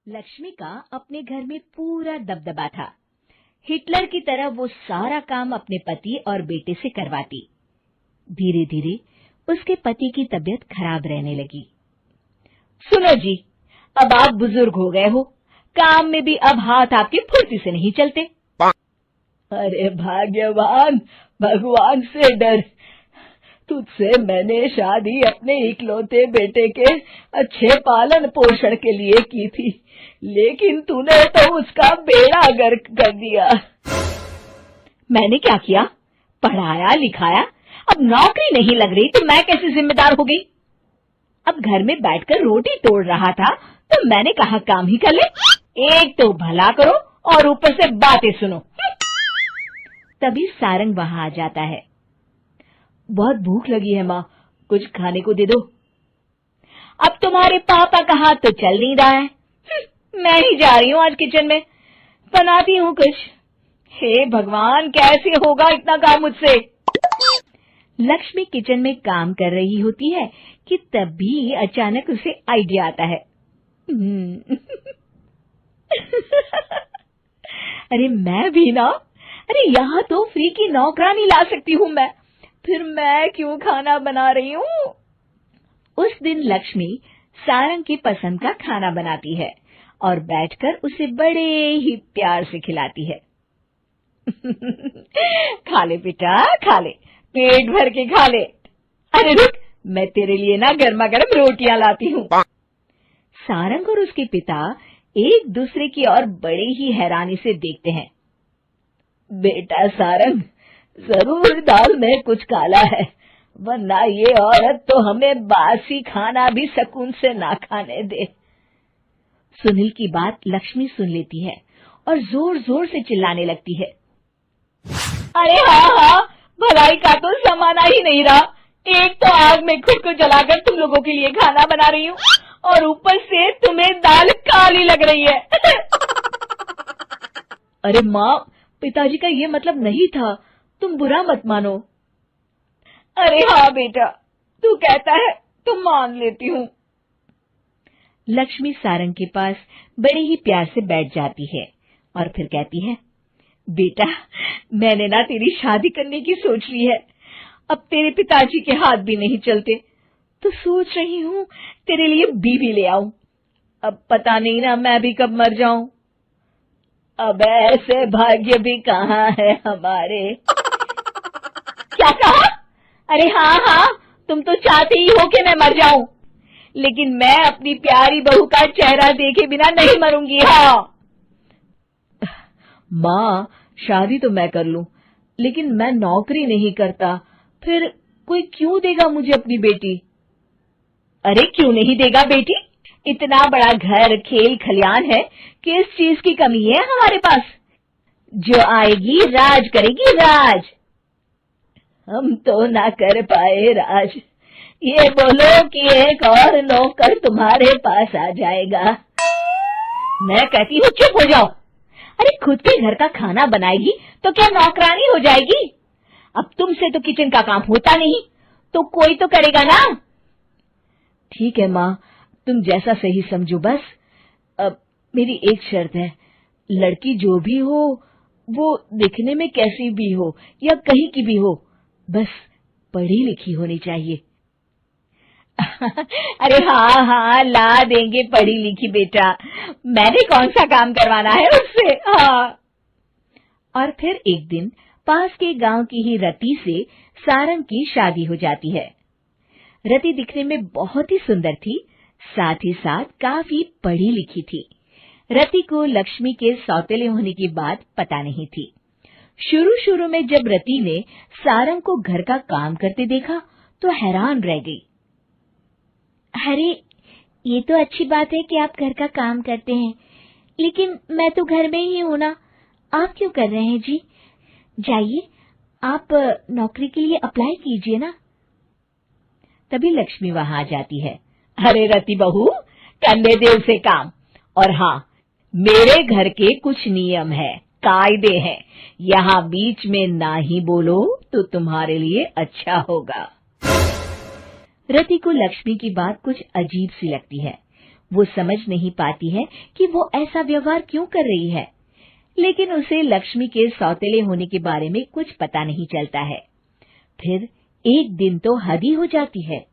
लक्ष्मी का अपने घर में पूरा दबदबा था। हिटलर की तरह वो सारा काम अपने पति और बेटे से करवाती। धीरे धीरे उसके पति की तबीयत खराब रहने लगी। सुनो जी, अब आप बुजुर्ग हो गए हो, काम में भी अब हाथ आपके फुर्ती से नहीं चलते। अरे भाग्यवान, भगवान से डर। तुझसे मैंने शादी अपने इकलौते बेटे के अच्छे पालन पोषण के लिए की थी, लेकिन तूने तो उसका बेड़ा गर्क कर दिया। मैंने क्या किया? पढ़ाया लिखाया, अब नौकरी नहीं लग रही तो मैं कैसे जिम्मेदार हो गई? अब घर में बैठकर रोटी तोड़ रहा था तो मैंने कहा काम ही कर ले। एक तो भला करो और ऊपर से बातें सुनो। तभी सारंग वहां आ जाता है। बहुत भूख लगी है माँ, कुछ खाने को दे दो। अब तुम्हारे पापा का हाथ तो चल नहीं रहा है। मैं ही जा रही हूँ आज किचन में, बनाती हूँ कुछ। हे भगवान, कैसे होगा इतना काम मुझसे? लक्ष्मी किचन में काम कर रही होती है कि तभी अचानक उसे आइडिया आता है। अरे मैं भी ना, अरे यहाँ तो फ्री की नौकरानी ला सकती हूँ मैं, फिर मैं क्यों खाना बना रही हूँ? उस दिन लक्ष्मी सारंग की पसंद का खाना बनाती है और बैठकर उसे बड़े ही प्यार से खिलाती है। खा ले बेटा, खा ले, पेट भर के खा ले। अरे रुक, मैं तेरे लिए ना गर्मा गर्म रोटियां लाती हूँ। सारंग और उसके पिता एक दूसरे की ओर बड़े ही हैरानी से देखते हैं। बेटा सारंग, जरूर दाल में कुछ काला है, वरना ये औरत तो हमें बासी खाना भी सुकून से ना खाने दे। सुनील की बात लक्ष्मी सुन लेती है और जोर जोर से चिल्लाने लगती है। अरे हाँ, भलाई का तो जमाना ही नहीं रहा। एक तो आग में खुद को जलाकर तुम लोगों के लिए खाना बना रही हूँ और ऊपर से तुम्हें दाल काली लग रही है। अरे माँ, पिताजी का ये मतलब नहीं था, तुम बुरा मत मानो। अरे हाँ बेटा, तू कहता है तो मान लेती हूँ। लक्ष्मी सारंग के पास बड़े ही प्यार से बैठ जाती है और फिर कहती है, बेटा मैंने ना तेरी शादी करने की सोच ली है। अब तेरे पिताजी के हाथ भी नहीं चलते तो सोच रही हूँ तेरे लिए बीवी ले आऊं। अब पता नहीं ना मैं भी कब मर जाऊं। अब ऐसे भाग्य भी कहाँ है हमारे। क्या कहा? अरे हाँ, तुम तो चाहते ही हो कि मैं मर जाऊं, लेकिन मैं अपनी प्यारी बहू का चेहरा देखे बिना नहीं मरूंगी। हाँ माँ, शादी तो मैं कर लूं, लेकिन मैं नौकरी नहीं करता, फिर कोई क्यों देगा मुझे अपनी बेटी? अरे क्यों नहीं देगा बेटी? इतना बड़ा घर, खेल खलियान है, किस चीज की कमी है हमारे पास? जो आएगी राज करेगी, राज। हम तो ना कर पाए राज, ये बोलो कि एक और नौकर तुम्हारे पास आ जाएगा। मैं कहती हूँ चुप हो जाओ। अरे खुद के घर का खाना बनाएगी तो क्या नौकरानी हो जाएगी? अब तुमसे तो किचन का काम होता नहीं, तो कोई तो करेगा ना। ठीक है माँ, तुम जैसा सही समझो बस। अब मेरी एक शर्त है, लड़की जो भी हो वो दिखने में कैसी भी हो या कहीं की भी हो, बस पढ़ी लिखी होनी चाहिए। अरे हाँ, ला देंगे पढ़ी लिखी बेटा, मैंने कौन सा काम करवाना है उससे। हाँ। और फिर एक दिन पास के गांव की ही रति से सारंग की शादी हो जाती है। रति दिखने में बहुत ही सुंदर थी, साथ ही साथ काफी पढ़ी लिखी थी। रति को लक्ष्मी के सौतेले होने की बात पता नहीं थी। शुरू में जब रति ने सारंग को घर का काम करते देखा तो हैरान रह गई। अरे ये तो अच्छी बात है कि आप घर का काम करते हैं, लेकिन मैं तो घर में ही हूं ना, आप क्यों कर रहे हैं जी? जाइए, आप नौकरी के लिए अप्लाई कीजिए ना। तभी लक्ष्मी वहां आ जाती है। अरे रति बहू, करने दे उसे काम। और हाँ, मेरे घर के कुछ नियम है, कायदे हैं, यहाँ बीच में ना ही बोलो तो तुम्हारे लिए अच्छा होगा। रति को लक्ष्मी की बात कुछ अजीब सी लगती है। वो समझ नहीं पाती है कि वो ऐसा व्यवहार क्यों कर रही है, लेकिन उसे लक्ष्मी के सौतेले होने के बारे में कुछ पता नहीं चलता है। फिर एक दिन तो हद ही हो जाती है।